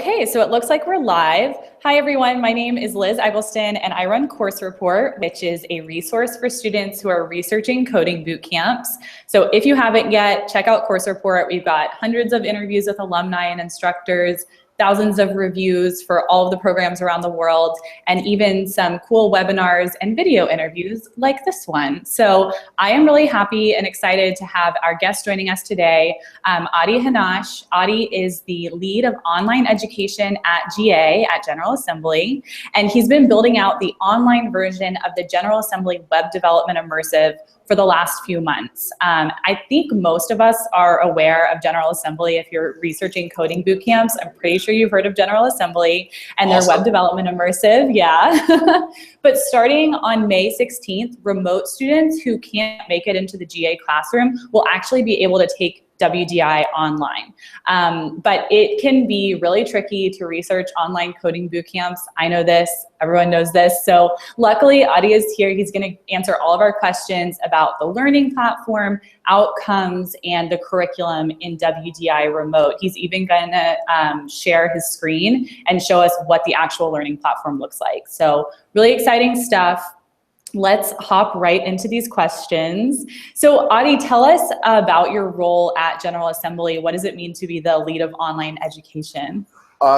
Okay, so it looks like we're live. Hi everyone, my name is Liz Eggleston and I run Course Report, which is a resource for students who are researching coding boot camps. So if you haven't yet, check out Course Report. We've got hundreds of interviews with alumni and instructors, thousands of reviews for all of the programs around the world, and even some cool webinars and video interviews like this one. So I am really happy and excited to have our guest joining us today, Adi Hanash. Adi is the lead of online education at GA, at General Assembly, and he's been building out the online version of the General Assembly Web Development Immersive for the last few months. I think most of us are aware of General Assembly. If you're researching coding boot camps, I'm pretty sure you've heard of General Assembly and their Web Development Immersive, yeah. But starting on May 16th, remote students who can't make it into the GA classroom will actually be able to take WDI online. But it can be really tricky to research online coding boot camps. I know this, everyone knows this. So luckily, Adi is here. He's gonna answer all of our questions about the learning platform, outcomes, and the curriculum in WDI Remote. He's even gonna share his screen and show us what the actual learning platform looks like. So really exciting stuff. Let's hop right into these questions. So Adi, tell us about your role at General Assembly. What does it mean to be the lead of online education?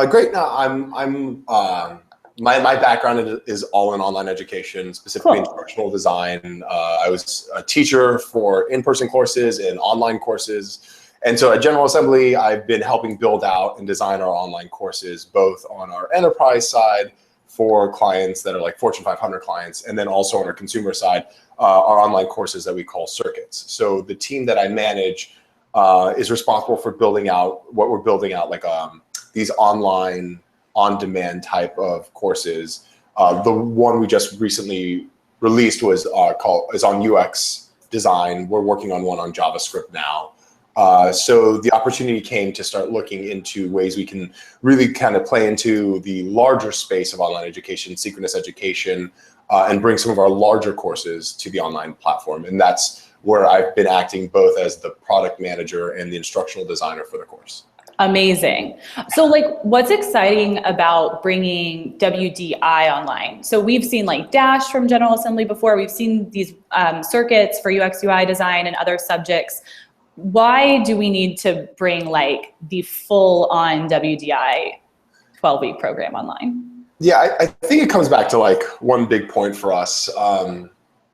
Great. No, my background is all in online education, specifically instructional design. I was a teacher for in-person courses and online courses. And so at General Assembly, I've been helping build out and design our online courses, both on our enterprise side for clients that are like Fortune 500 clients, and then also on our consumer side, our online courses that we call circuits. So the team that I manage is responsible for building out what we're building out, like these online on-demand type of courses. The one we just recently released was on UX design. We're working on one on JavaScript now. So the opportunity came to start looking into ways we can really kind of play into the larger space of online education, synchronous education, and bring some of our larger courses to the online platform. And that's where I've been acting both as the product manager and the instructional designer for the course. Amazing. So like, what's exciting about bringing WDI online? So we've seen like Dash from General Assembly before. We've seen these circuits for UX UI design and other subjects. Why do we need to bring like the full on WDI 12-week program online? Yeah, I think it comes back to like one big point for us.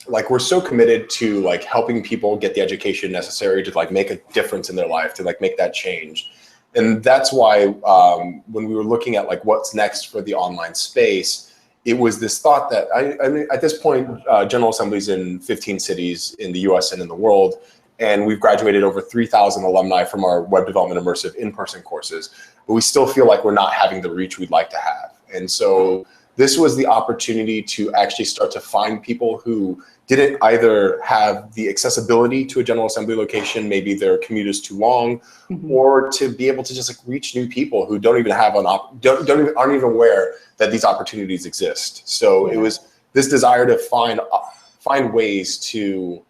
Like we're so committed to like helping people get the education necessary to like make a difference in their life, to like make that change. And that's why when we were looking at like what's next for the online space, it was this thought that I mean, at this point, General Assembly's in 15 cities in the US and in the world. And we've graduated over 3,000 alumni from our Web Development Immersive in-person courses, but we still feel like we're not having the reach we'd like to have. And so this was the opportunity to actually start to find people who didn't either have the accessibility to a General Assembly location, maybe their commute is too long, or to be able to just like reach new people who don't even have aren't even aware that these opportunities exist. So it was this desire to find ways to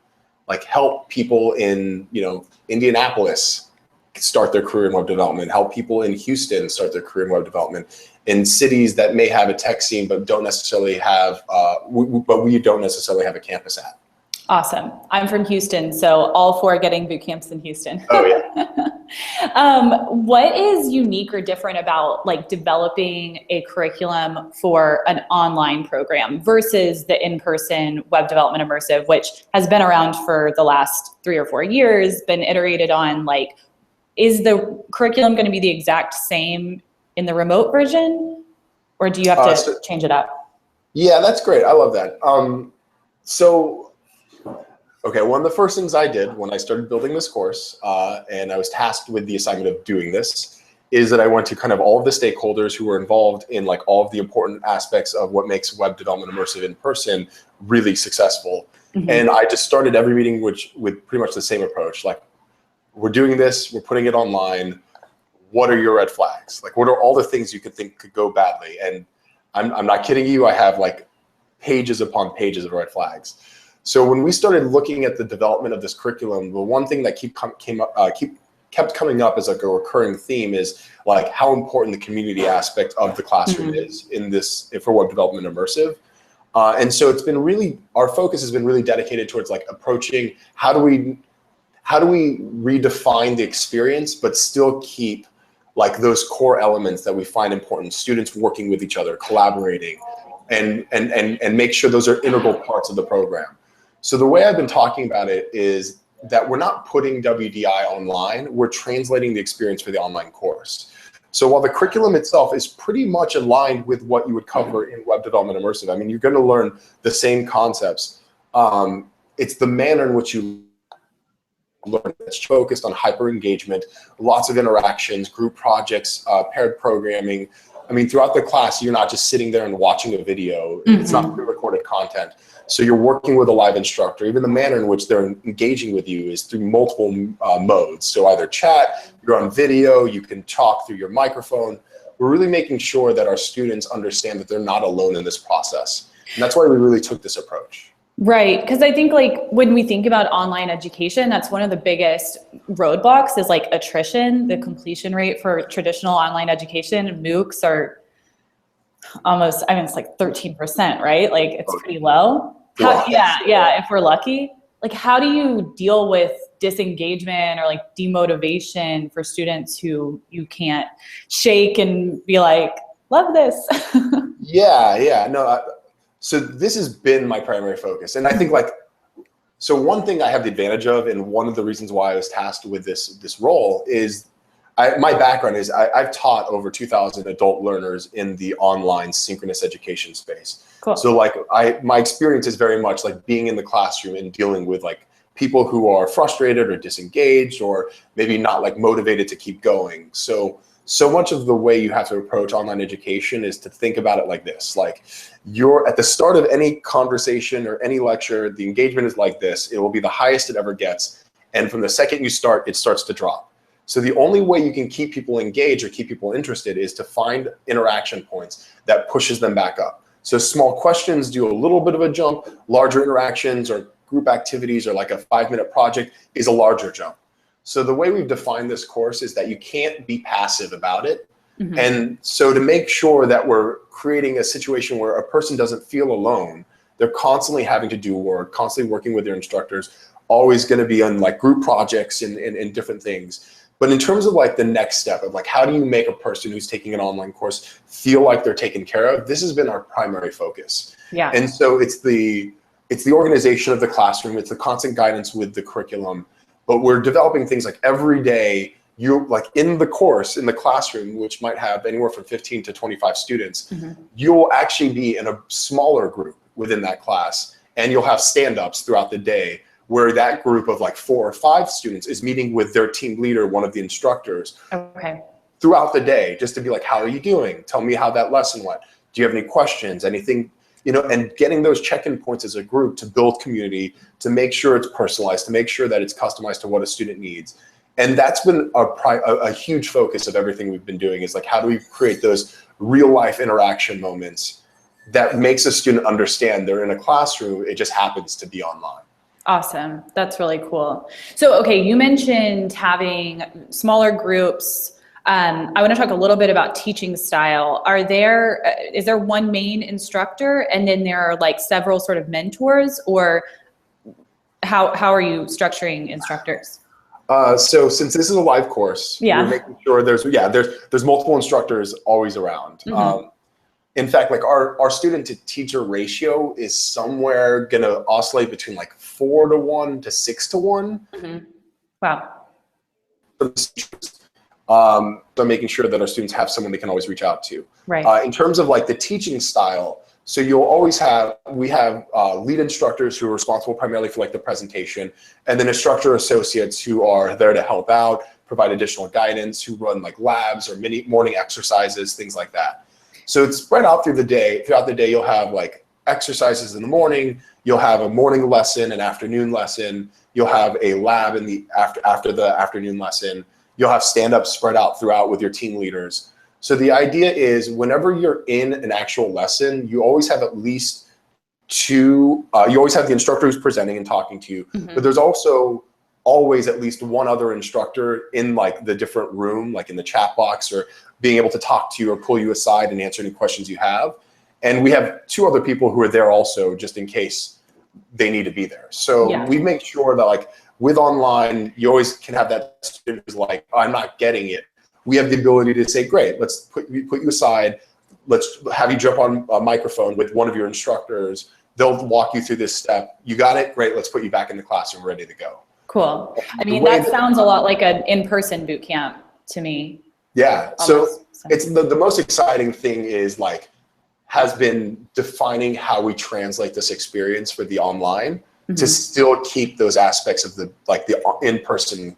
like help people in, Indianapolis start their career in web development, help people in Houston start their career in web development, in cities that may have a tech scene but don't necessarily have, we don't necessarily have a campus at. Awesome. I'm from Houston, so all for getting boot camps in Houston. Oh yeah. What is unique or different about like developing a curriculum for an online program versus the in-person Web Development Immersive, which has been around for the last 3 or 4 years, been iterated on? Like, is the curriculum going to be the exact same in the remote version, or do you have to change it up? Yeah, that's great. I love that. Okay, one of the first things I did when I started building this course, and I was tasked with the assignment of doing this, is that I went to kind of all of the stakeholders who were involved in like all of the important aspects of what makes Web Development Immersive in person really successful. And I just started every meeting with pretty much the same approach. Like, we're doing this, we're putting it online. What are your red flags? Like, what are all the things you could think could go badly? And I'm not kidding you, I have like pages upon pages of red flags. So when we started looking at the development of this curriculum, the one thing that kept coming up as like a recurring theme is like how important the community aspect of the classroom is in this for web development immersive. And so it's been really, our focus has been really dedicated towards like approaching how do we redefine the experience, but still keep like those core elements that we find important, students working with each other, collaborating, and make sure those are integral parts of the program. So the way I've been talking about it is that we're not putting WDI online, we're translating the experience for the online course. So while the curriculum itself is pretty much aligned with what you would cover in web development immersive, I mean, you're going to learn the same concepts. It's the manner in which you learn that's focused on hyper engagement, lots of interactions, group projects, paired programming. I mean, throughout the class, you're not just sitting there and watching a video. It's not pre-recorded content. So you're working with a live instructor. Even the manner in which they're engaging with you is through multiple modes. So either chat, you're on video, you can talk through your microphone. We're really making sure that our students understand that they're not alone in this process. And that's why we really took this approach. Right, because I think like when we think about online education, that's one of the biggest roadblocks is like attrition. The completion rate for traditional online education, MOOCs are almost, I mean, it's like 13%, right? Like it's pretty low. If we're lucky. Like how do you deal with disengagement or like demotivation for students who you can't shake and be like, love this? So this has been my primary focus. And I think like, so one thing I have the advantage of, and one of the reasons why I was tasked with this role is my background is I've taught over 2,000 adult learners in the online synchronous education space. Cool. So like my experience is very much like being in the classroom and dealing with like people who are frustrated or disengaged or maybe not like motivated to keep going. So much of the way you have to approach online education is to think about it like this. Like you're at the start of any conversation or any lecture, the engagement is like this. It will be the highest it ever gets. And from the second you start, it starts to drop. So the only way you can keep people engaged or keep people interested is to find interaction points that pushes them back up. So small questions do a little bit of a jump, larger interactions or group activities or like a 5-minute project is a larger jump. So the way we've defined this course is that you can't be passive about it. And so to make sure that we're creating a situation where a person doesn't feel alone, they're constantly having to do work, constantly working with their instructors, always going to be on like group projects and different things. But in terms of like the next step of like, how do you make a person who's taking an online course feel like they're taken care of? This has been our primary focus. Yeah. And so it's the organization of the classroom. It's the constant guidance with the curriculum. But we're developing things like every day, you like in the course, in the classroom, which might have anywhere from 15 to 25 students, you'll actually be in a smaller group within that class. And you'll have stand-ups throughout the day where that group of like 4 or 5 students is meeting with their team leader, one of the instructors, throughout the day, just to be like, how are you doing? Tell me how that lesson went. Do you have any questions, anything? You know, and getting those check-in points as a group to build community, to make sure it's personalized, to make sure that it's customized to what a student needs. And that's been a huge focus of everything we've been doing is like, how do we create those real life interaction moments that makes a student understand they're in a classroom, it just happens to be online. Awesome. That's really cool. So, okay, you mentioned having smaller groups. I want to talk a little bit about teaching style. Is there one main instructor and then there are like several sort of mentors, or how are you structuring instructors? So since this is a live course, we're making sure there's multiple instructors always around. In fact, like our student to teacher ratio is somewhere going to oscillate between like 4-to-1 to 6-to-1. Wow. So making sure that our students have someone they can always reach out to. Right. In terms of like the teaching style, so we have lead instructors who are responsible primarily for like the presentation, and then instructor associates who are there to help out, provide additional guidance, who run like labs or mini morning exercises, things like that. So it's spread out through the day. Throughout the day, you'll have like exercises in the morning, you'll have a morning lesson, an afternoon lesson, you'll have a lab in the after the afternoon lesson. You'll have stand-ups spread out throughout with your team leaders. So the idea is whenever you're in an actual lesson, you always have at least 2, you always have the instructor who's presenting and talking to you, but there's also always at least one other instructor in like the different room, like in the chat box, or being able to talk to you or pull you aside and answer any questions you have. And we have 2 other people who are there also just in case they need to be there. So we make sure that like with online, you always can have that student who's like, I'm not getting it. We have the ability to say, great, let's put you aside. Let's have you jump on a microphone with one of your instructors. They'll walk you through this step. You got it? Great, let's put you back in the classroom ready to go. Cool. I mean, that sounds a lot like an in-person boot camp to me. Yeah, so it's the most exciting thing is like, has been defining how we translate this experience for the online to still keep those aspects of the in-person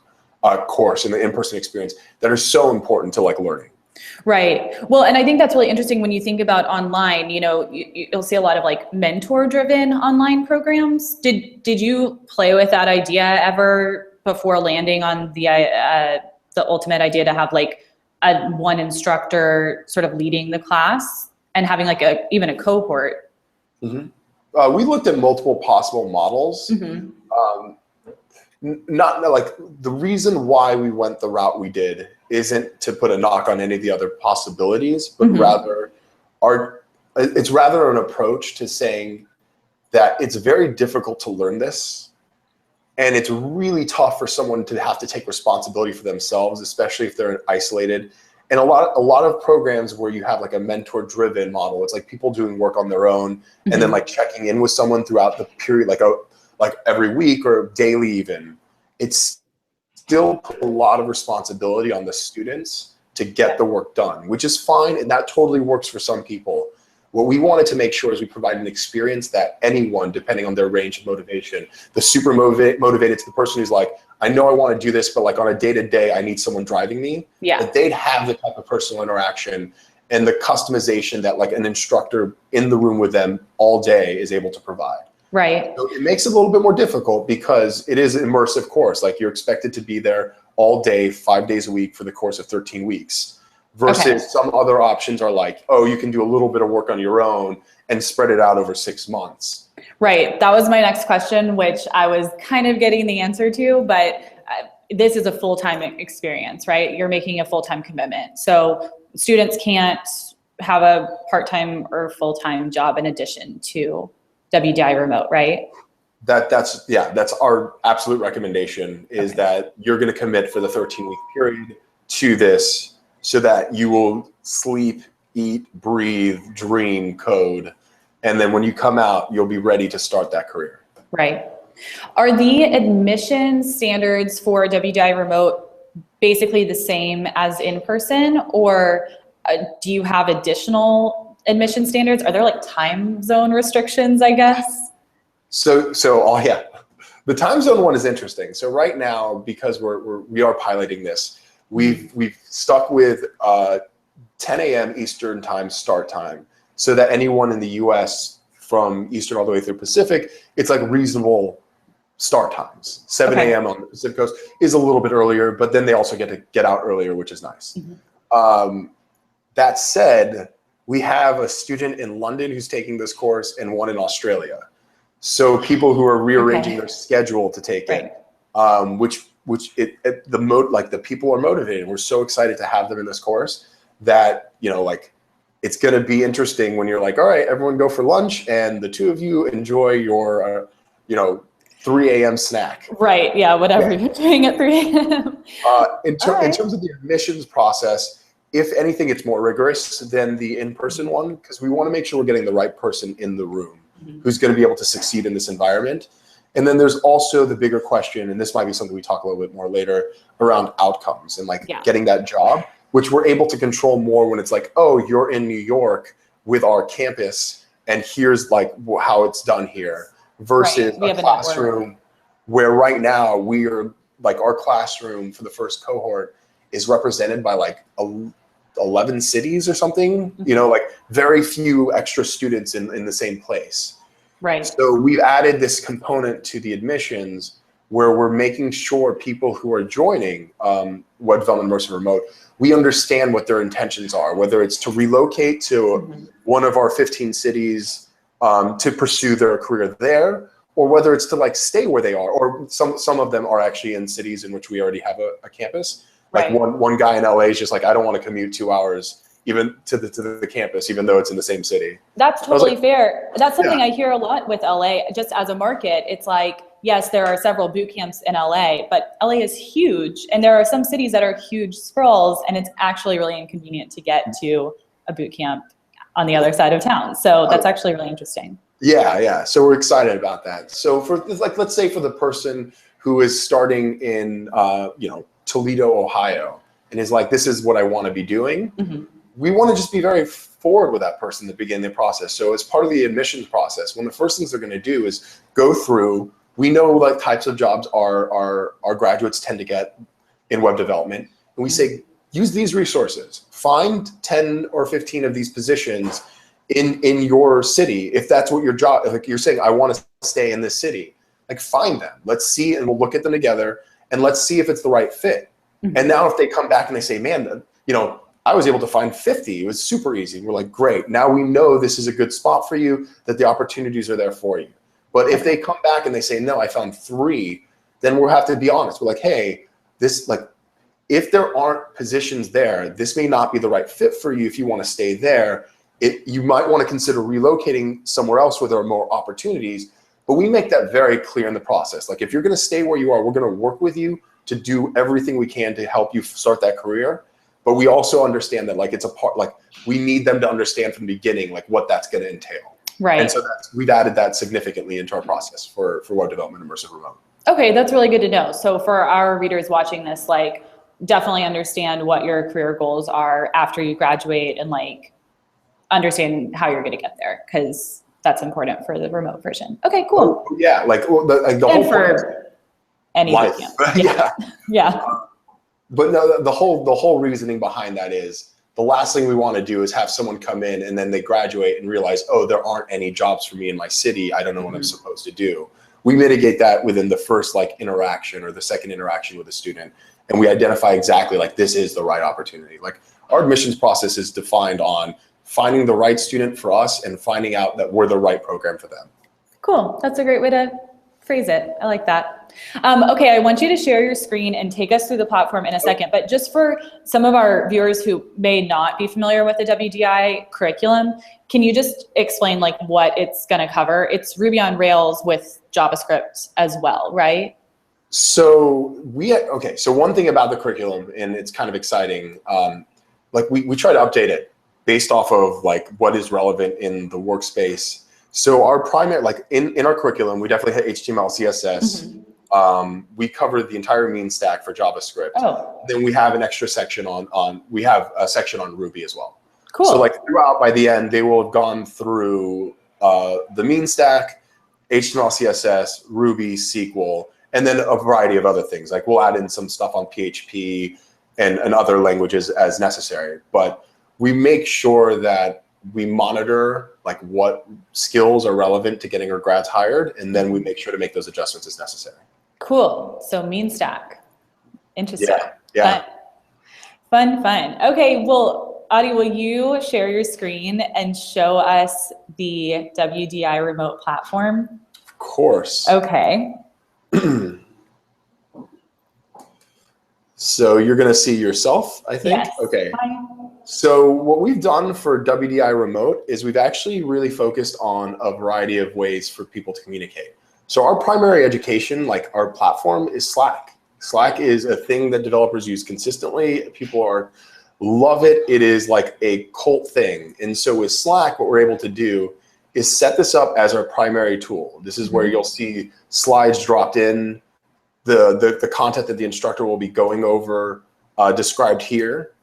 course and the in-person experience that are so important to like learning. Right. Well, and I think that's really interesting when you think about online, you know, you'll see a lot of like mentor driven online programs. Did you play with that idea ever before landing on the ultimate idea to have like one instructor sort of leading the class and having like even a cohort? We looked at multiple possible models. Not like the reason why we went the route we did isn't to put a knock on any of the other possibilities, but rather it's rather an approach to saying that it's very difficult to learn this. And it's really tough for someone to have to take responsibility for themselves, especially if they're isolated. And a lot of programs where you have like a mentor driven model, it's like people doing work on their own and then like checking in with someone throughout the period, like every week or daily even. It's still put a lot of responsibility on the students to get the work done, which is fine, and that totally works for some people. What we wanted to make sure is we provide an experience that anyone, depending on their range of motivation, the super motivated to the person who's like, I know I want to do this, but like on a day-to-day, I need someone driving me, that they'd have the type of personal interaction and the customization that like an instructor in the room with them all day is able to provide. Right. So it makes it a little bit more difficult because it is an immersive course. Like you're expected to be there all day, 5 days a week for the course of 13 weeks. Versus some other options are like, oh, you can do a little bit of work on your own and spread it out over 6 months. Right. That was my next question, which I was kind of getting the answer to, but this is a full-time experience, right? You're making a full-time commitment. So students can't have a part-time or full-time job in addition to WDI Remote, right? That's our absolute recommendation is that you're going to commit for the 13-week period to this so that you will sleep, eat, breathe, dream, code. And then when you come out, you'll be ready to start that career. Right. Are the admission standards for WDI Remote basically the same as in person, or do you have additional admission standards? Are there like time zone restrictions, I guess? So yeah, the time zone one is interesting. So right now, because we are piloting this, we've stuck with 10 a.m. Eastern time start time, so that anyone in the U.S. from Eastern all the way through Pacific, it's like reasonable start times. 7 a.m. on the Pacific Coast is a little bit earlier, but then they also get to get out earlier, which is nice. That said, we have a student in London who's taking this course and one in Australia. So people who are rearranging their schedule to take it, the people are motivated. We're so excited to have them in this course that, like, it's going to be interesting when you're like, all right, everyone go for lunch and the two of you enjoy your, 3 a.m. snack. Right. Yeah. Whatever you're doing at 3 a.m. In terms of the admissions process, if anything, it's more rigorous than the in-person one, because we want to make sure we're getting the right person in the room who's going to be able to succeed in this environment. And then there's also the bigger question, and this might be something we talk a little bit more later, around outcomes and getting that job, which we're able to control more when it's like, oh, you're in New York with our campus, and here's like how it's done here, versus a classroom where right now we are like, our classroom for the first cohort is represented by like 11 cities or something, like very few extra students in the same place. Right. So we've added this component to the admissions where we're making sure people who are joining Web Development Immersive Remote, we understand what their intentions are, whether it's to relocate to one of our 15 cities to pursue their career there, or whether it's to like stay where they are, or some of them are actually in cities in which we already have a campus. Like Right. one guy in LA is just like, I don't want to commute 2 hours even to the campus, even though it's in the same city. That's totally fair. That's something Yeah. I hear a lot with LA, just as a market. It's like, yes, there are several boot camps in LA, but LA is huge. And there are some cities that are huge sprawls, and it's actually really inconvenient to get to a boot camp on the other side of town. So that's actually really interesting. Yeah. So we're excited about that. So for like, let's say for the person who is starting in, Toledo, Ohio, and is like, this is what I want to be doing. Mm-hmm. We want to just be very forward with that person to begin the process. So as part of the admissions process, one of the first things they're going to do is go through, we know like types of jobs our graduates tend to get in web development. And we say, use these resources, find 10 or 15 of these positions in your city. If that's what your job, like you're saying, I want to stay in this city, like find them, let's see, and we'll look at them together and let's see if it's the right fit. Mm-hmm. And now if they come back and they say, man, I was able to find 50. It was super easy. We're like, great. Now we know this is a good spot for you, that the opportunities are there for you. But if they come back and they say, no, I found 3, then we'll have to be honest. We're like, hey, if there aren't positions there, this may not be the right fit for you if you want to stay there. You might want to consider relocating somewhere else where there are more opportunities. But we make that very clear in the process. Like if you're going to stay where you are, we're going to work with you to do everything we can to help you start that career. But we also understand that like it's a part, like we need them to understand from the beginning, like what that's going to entail. Right. And so we've added that significantly into our process for web development immersive remote. Okay, that's really good to know. So for our readers watching this, like definitely understand what your career goals are after you graduate and like understand how you're going to get there, because that's important for the remote version. Okay, cool. Oh, yeah, like the and whole for any life. Yeah. Yeah. But no, the whole reasoning behind that is the last thing we want to do is have someone come in and then they graduate and realize, oh, there aren't any jobs for me in my city. I don't know what I'm supposed to do. We mitigate that within the first like interaction or the second interaction with a student. And we identify exactly like this is the right opportunity. Like our admissions process is defined on finding the right student for us and finding out that we're the right program for them. Cool. That's a great way to phrase it. I like that. Okay, I want you to share your screen and take us through the platform in a second, but just for some of our viewers who may not be familiar with the WDI curriculum, can you just explain like what it's going to cover? It's Ruby on Rails with JavaScript as well, right? So so one thing about the curriculum, and it's kind of exciting, like we try to update it based off of like what is relevant in the workspace. So our primary, like in our curriculum, we definitely had HTML, CSS. We covered the entire mean stack for JavaScript. Oh. Then we have an extra section we have a section on Ruby as well. Cool. So like throughout, by the end, they will have gone through the mean stack, HTML, CSS, Ruby, SQL, and then a variety of other things. Like we'll add in some stuff on PHP and other languages as necessary. But we make sure that we monitor like what skills are relevant to getting our grads hired, and then we make sure to make those adjustments as necessary. Cool. So mean stack. Interesting. Yeah. Fun. Okay, well, Adi, will you share your screen and show us the WDI Remote Platform? Of course. Okay. So you're going to see yourself, I think? Yes. Okay. Hi. So what we've done for WDI Remote is we've actually really focused on a variety of ways for people to communicate. So our primary education, like our platform, is Slack. Slack is a thing that developers use consistently. People love it. It is like a cult thing. And so with Slack, what we're able to do is set this up as our primary tool. This is where you'll see slides dropped in, the content that the instructor will be going over described here.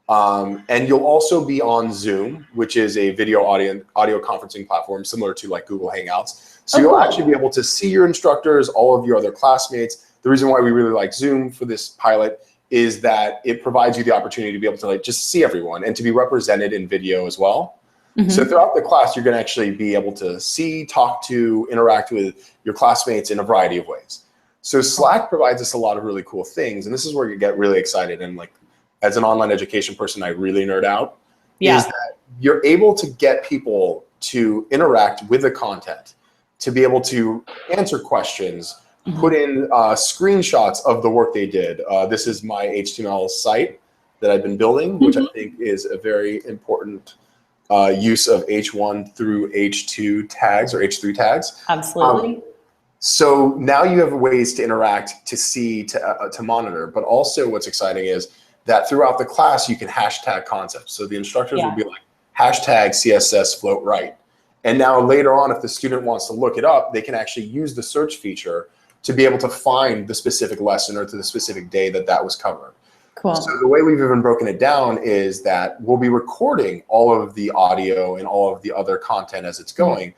And you'll also be on Zoom, which is a video audio conferencing platform similar to like Google Hangouts. So you'll actually be able to see your instructors, all of your other classmates. The reason why we really like Zoom for this pilot is that it provides you the opportunity to be able to like just see everyone and to be represented in video as well. So throughout the class, you're going to actually be able to see, talk to, interact with your classmates in a variety of ways. So Slack provides us a lot of really cool things. And this is where you get really excited. And like, as an online education person, I really nerd out. Is that you're able to get people to interact with the content. to be able to answer questions, put in screenshots of the work they did. This is my HTML site that I've been building, which I think is a very important use of H1 through H2 tags or H3 tags. Absolutely. So now you have ways to interact, to see, to monitor, but also what's exciting is that throughout the class, you can hashtag concepts. So the instructors will be like, hashtag CSS float right. And now later on, if the student wants to look it up, they can actually use the search feature to be able to find the specific lesson or to the specific day that that was covered. Cool. So the way we've even broken it down is that we'll be recording all of the audio and all of the other content as it's going.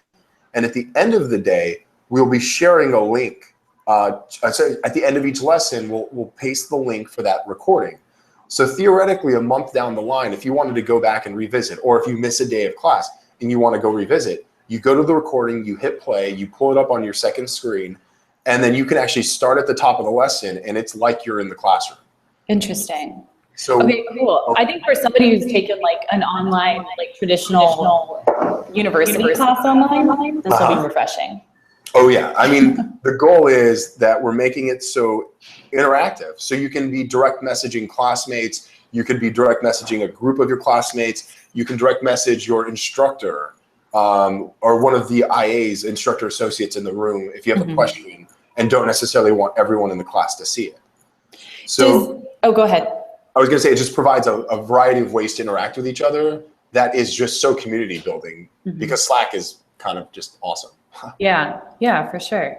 And at the end of the day, we'll be sharing a link. So at the end of each lesson, we'll paste the link for that recording. So theoretically, a month down the line, if you wanted to go back and revisit, or if you miss a day of class and you want to go revisit, you go to the recording, you hit play, you pull it up on your second screen, and then you can actually start at the top of the lesson, and it's like you're in the classroom. Interesting. So, okay, cool. I think for somebody who's taken like an online, like traditional university class online, this will be refreshing. Oh yeah, I mean, the goal is that we're making it so interactive. So you can be direct messaging classmates, you could be direct messaging a group of your classmates, you can direct message your instructor or one of the IAs, instructor associates in the room if you have a question and don't necessarily want everyone in the class to see it. So, go ahead. I was gonna say it just provides a variety of ways to interact with each other that is just so community building because Slack is kind of just awesome. Yeah, for sure.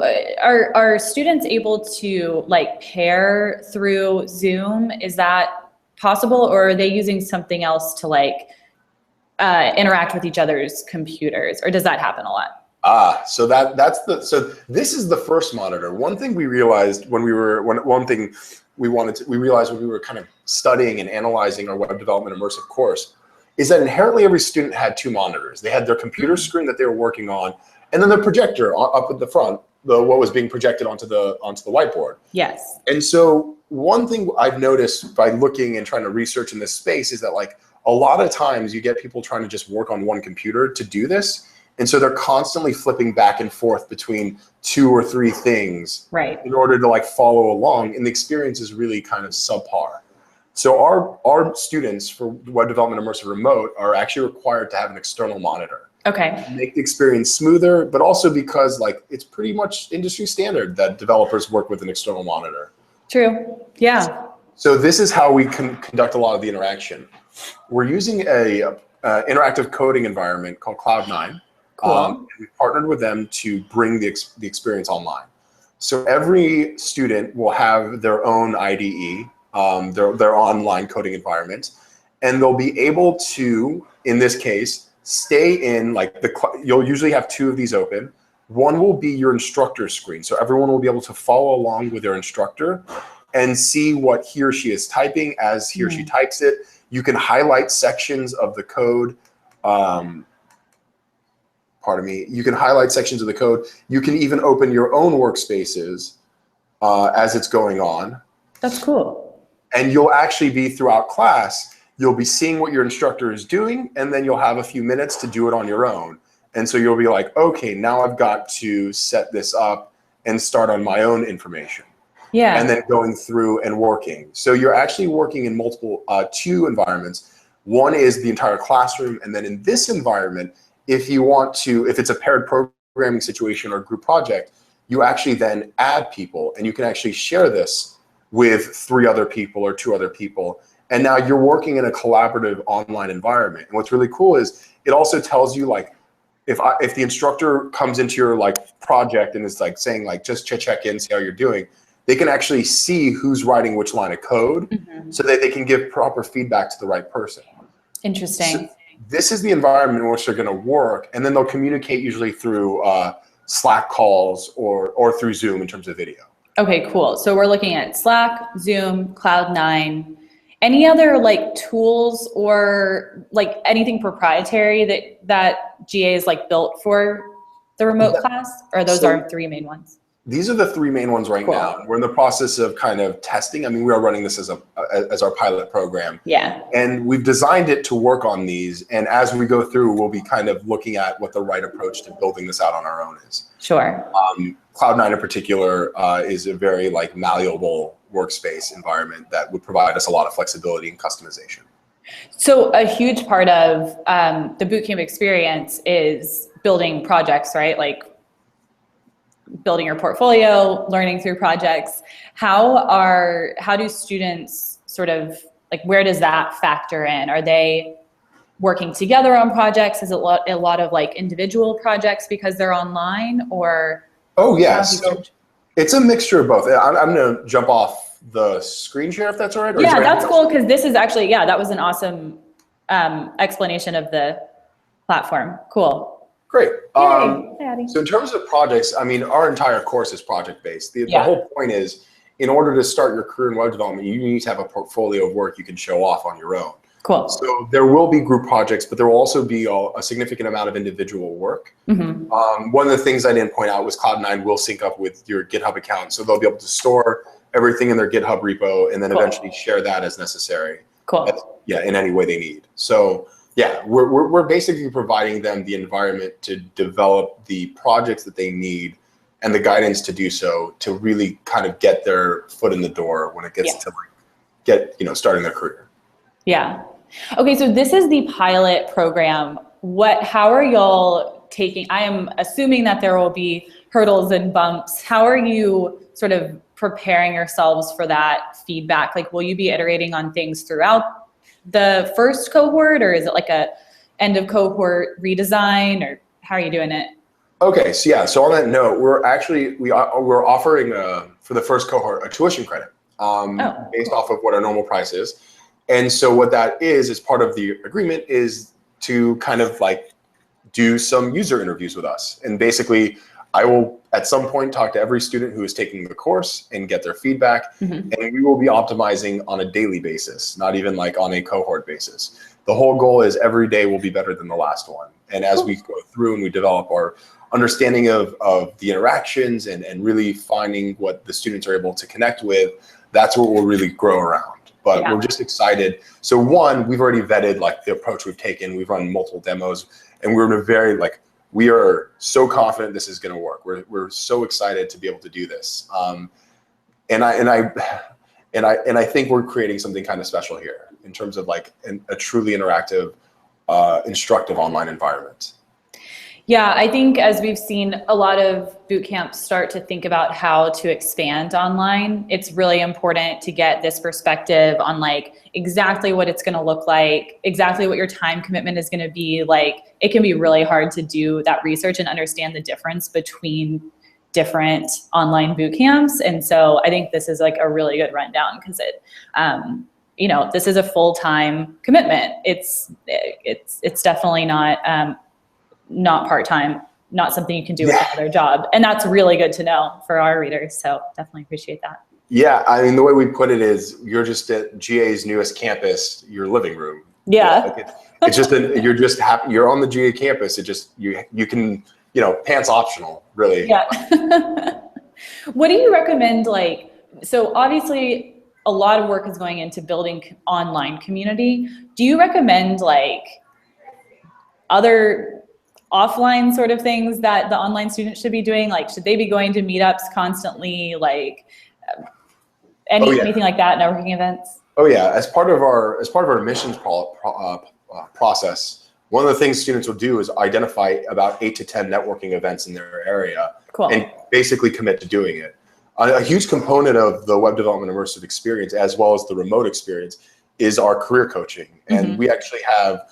Are students able to like pair through Zoom? Is that possible, or are they using something else to like interact with each other's computers, or does that happen a lot? So so this is the first monitor. One thing we realized when we realized when we were kind of studying and analyzing our web development immersive course is that inherently every student had two monitors. They had their computer screen that they were working on, and then the projector up at the front, what was being projected onto the whiteboard. Yes. And so one thing I've noticed by looking and trying to research in this space is that like a lot of times you get people trying to just work on one computer to do this. And so they're constantly flipping back and forth between 2 or 3 things in order to like follow along. And the experience is really kind of subpar. So our students for web development immersive remote are actually required to have an external monitor. Okay. Make the experience smoother, but also because like it's pretty much industry standard that developers work with an external monitor. True. Yeah. So this is how we can conduct a lot of the interaction. We're using a interactive coding environment called Cloud9. Cool. We partnered with them to bring the experience online. So every student will have their own IDE, their online coding environment, and they'll be able to, in this case, stay in like you'll usually have 2 of these open. One will be your instructor screen. So everyone will be able to follow along with their instructor and see what he or she is typing as he or she types it. You can highlight sections of the code. You can highlight sections of the code. You can even open your own workspaces as it's going on. That's cool. And you'll actually be throughout class, you'll be seeing what your instructor is doing, and then you'll have a few minutes to do it on your own. And so you'll be like, okay, now I've got to set this up and start on my own information. Yeah. And then going through and working. So you're actually working in multiple, 2 environments. One is the entire classroom. And then in this environment, if you want to, if it's a paired programming situation or group project, you actually then add people and you can actually share this with 3 other people or 2 other people. And now you're working in a collaborative online environment. And what's really cool is it also tells you like, if the instructor comes into your like project and is like saying like, just check in, see how you're doing, they can actually see who's writing which line of code so that they can give proper feedback to the right person. Interesting. So this is the environment in which they're going to work, and then they'll communicate usually through Slack calls or through Zoom in terms of video. Okay, cool. So we're looking at Slack, Zoom, Cloud9. Any other like tools or like anything proprietary that GA is like built for the remote class, or those are 3 main ones? These are the three main ones right Cool. now. We're in the process of kind of testing. I mean, we are running this as our pilot program. Yeah. And we've designed it to work on these. And as we go through, we'll be kind of looking at what the right approach to building this out on our own is. Sure. Cloud9 in particular is a very like malleable workspace environment that would provide us a lot of flexibility and customization. So a huge part of the bootcamp experience is building projects, right? Like building your portfolio, learning through projects. How do students sort of, like, where does that factor in? Are they working together on projects? Is it a lot of like individual projects because they're online, or? Oh yeah, so it's a mixture of both. I'm gonna jump off the screen share if that's all right. Or yeah, that's cool, because this is actually, yeah, that was an awesome explanation of the platform. Cool. Great. Yay. So in terms of projects, I mean, our entire course is project-based. The whole point is, in order to start your career in web development, you need to have a portfolio of work you can show off on your own. Cool. So there will be group projects, but there will also be a significant amount of individual work. Mm-hmm. One of the things I didn't point out was Cloud9 will sync up with your GitHub account. So they'll be able to store everything in their GitHub repo and then eventually share that as necessary. Cool. In any way they need. So yeah, we're basically providing them the environment to develop the projects that they need and the guidance to do so, to really kind of get their foot in the door when it gets to like starting their career. Yeah. Okay, so this is the pilot program. How are y'all taking, I am assuming that there will be hurdles and bumps. How are you sort of preparing yourselves for that feedback? Like, will you be iterating on things throughout the first cohort, or is it like a end of cohort redesign, or how are you doing it? Okay, so yeah, so on that note, we're offering for the first cohort a tuition credit based off of what our normal price is. And so what that is part of the agreement is to kind of like do some user interviews with us. And basically, I will at some point talk to every student who is taking the course and get their feedback. Mm-hmm. And we will be optimizing on a daily basis, not even like on a cohort basis. The whole goal is every day will be better than the last one. And as we go through and we develop our understanding of the interactions and really finding what the students are able to connect with, that's what we'll really grow around. But we're just excited. So one, we've already vetted like the approach we've taken. We've run multiple demos, and we're in a very like, we are so confident this is going to work. We're so excited to be able to do this. And I think we're creating something kind of special here in terms of like a truly interactive, instructive online environment. Yeah, I think as we've seen a lot of boot camps start to think about how to expand online, it's really important to get this perspective on like exactly what it's going to look like, exactly what your time commitment is going to be like. It can be really hard to do that research and understand the difference between different online boot camps. And so I think this is like a really good rundown, because it, this is a full-time commitment. It's definitely not part-time, not something you can do with another job. And that's really good to know for our readers. So definitely appreciate that. Yeah, I mean, the way we put it is you're just at GA's newest campus, your living room. Yeah. It's just you're just happy you're on the GA campus. It just you can, pants optional, really. Yeah. What do you recommend? Like, so obviously a lot of work is going into building online community. Do you recommend like other offline sort of things that the online students should be doing? Like, should they be going to meetups constantly? Like anything like that, networking events? Oh yeah, as part of our admissions process, one of the things students will do is identify about 8 to 10 networking events in their area. Cool. And basically commit to doing it. A huge component of the web development immersive experience, as well as the remote experience, is our career coaching. And we actually have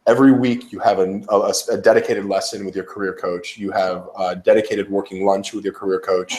every week you have a dedicated lesson with your career coach. You have a dedicated working lunch with your career coach,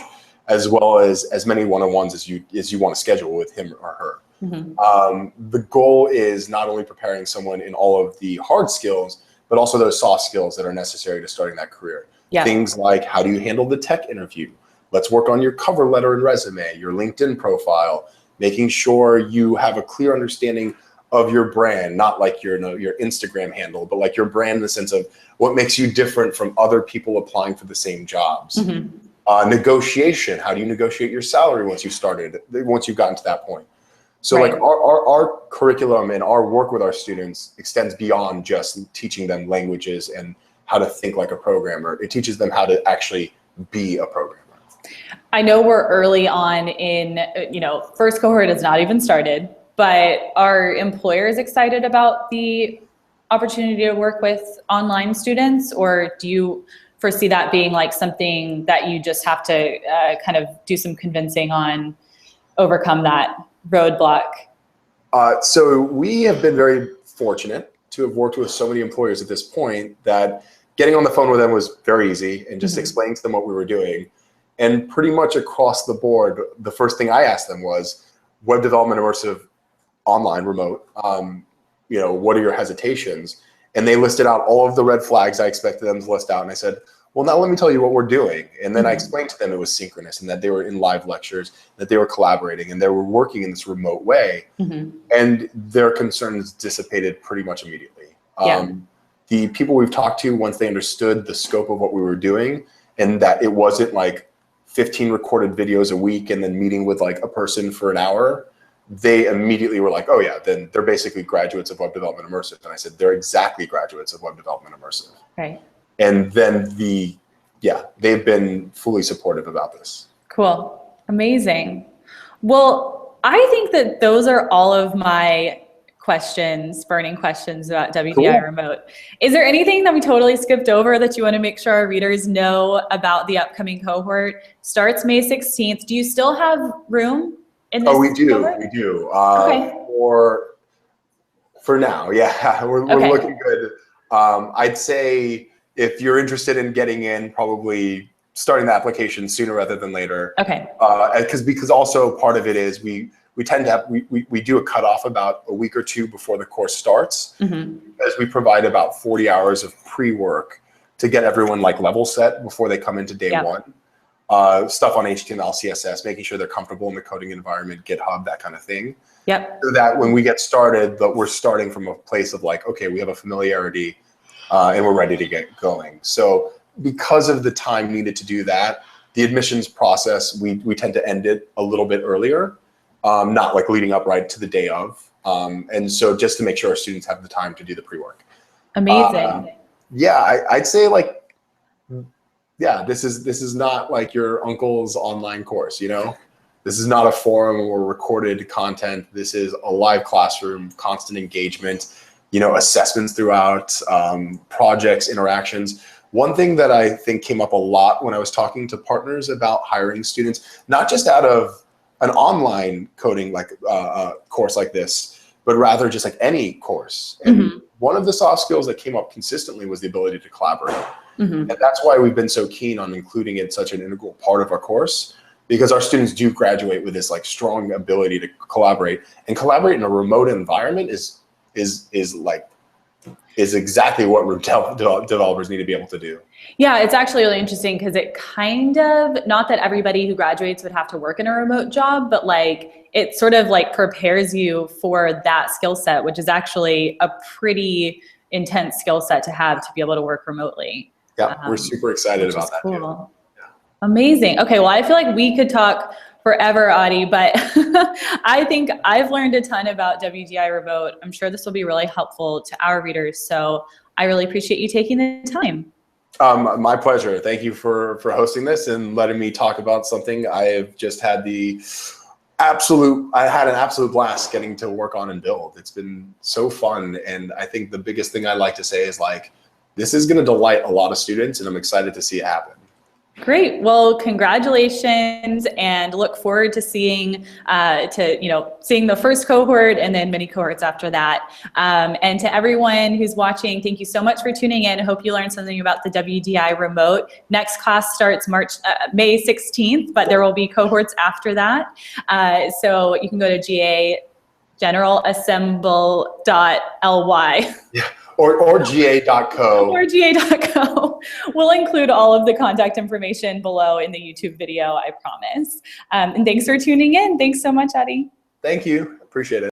as well as many one-on-ones as you want to schedule with him or her. Mm-hmm. The goal is not only preparing someone in all of the hard skills, but also those soft skills that are necessary to starting that career. Yeah. Things like, how do you handle the tech interview? Let's work on your cover letter and resume, your LinkedIn profile, making sure you have a clear understanding of your brand, not like your Instagram handle, but like your brand in the sense of what makes you different from other people applying for the same jobs. Mm-hmm. Negotiation, how do you negotiate your salary once you've gotten to that point? So like our curriculum and our work with our students extends beyond just teaching them languages and how to think like a programmer. It teaches them how to actually be a programmer. I know we're early on in, first cohort has not even started, but are employers excited about the opportunity to work with online students, or do you foresee that being like something that you just have to kind of do some convincing on, overcome that roadblock? So we have been very fortunate to have worked with so many employers at this point that getting on the phone with them was very easy and just explaining to them what we were doing. And pretty much across the board, the first thing I asked them was, web development, immersive, online, remote, what are your hesitations? And they listed out all of the red flags I expected them to list out. And I said, well, now let me tell you what we're doing. And then I explained to them it was synchronous and that they were in live lectures, that they were collaborating, and they were working in this remote way. And their concerns dissipated pretty much immediately. The people we've talked to, once they understood the scope of what we were doing and that it wasn't like 15 recorded videos a week and then meeting with like a person for an hour, they immediately were like, oh yeah, then they're basically graduates of web development immersive. And I said, they're exactly graduates of web development immersive. Right. And then they've been fully supportive about this. Cool. Amazing. Well, I think that those are all of my burning questions about WDI Remote. Is there anything that we totally skipped over that you want to make sure our readers know about the upcoming cohort? Starts May 16th. Do you still have room in this we do. cohort? We do. Okay. For now, yeah, we're looking good. I'd say if you're interested in getting in, probably starting the application sooner rather than later. Okay. Because also part of it is we tend to have, we do a cutoff about a week or two before the course starts, as we provide about 40 hours of pre-work to get everyone like level set before they come into day one. Stuff on HTML, CSS, making sure they're comfortable in the coding environment, GitHub, that kind of thing. So that when we get started, that we're starting from a place of like, okay, we have a familiarity and we're ready to get going. So because of the time needed to do that, the admissions process, we tend to end it a little bit earlier, not like leading up right to the day of. And so just to make sure our students have the time to do the pre-work. Amazing. I'd say like, this is not like your uncle's online course, This is not a forum or recorded content. This is a live classroom, constant engagement, assessments throughout, projects, interactions. One thing that I think came up a lot when I was talking to partners about hiring students, not just out of an online coding like course like this, but rather just like any course. And one of the soft skills that came up consistently was the ability to collaborate. And that's why we've been so keen on including it such an integral part of our course, because our students do graduate with this like strong ability to collaborate, and collaborate in a remote environment is exactly what developers need to be able to do. Yeah, it's actually really interesting because it kind of, not that everybody who graduates would have to work in a remote job, but like it sort of like prepares you for that skill set, which is actually a pretty intense skill set to have to be able to work remotely. Yeah, we're super excited about that. Cool. Amazing. Okay, well, I feel like we could talk forever, Adi, but I think I've learned a ton about WDI Remote. I'm sure this will be really helpful to our readers. So I really appreciate you taking the time. My pleasure. Thank you for hosting this and letting me talk about something I've just had an absolute blast getting to work on and build. It's been so fun. And I think the biggest thing I'd like to say is like, this is going to delight a lot of students, and I'm excited to see it happen. Great. Well, congratulations, and look forward to seeing the first cohort and then many cohorts after that. And to everyone who's watching, thank you so much for tuning in. I hope you learned something about the WDI Remote. Next class starts May 16th, but there will be cohorts after that. So you can go to generalassemble.ly. Yeah. Or ga.co. Or ga.co. We'll include all of the contact information below in the YouTube video, I promise. And thanks for tuning in. Thanks so much, Adi. Thank you. Appreciate it.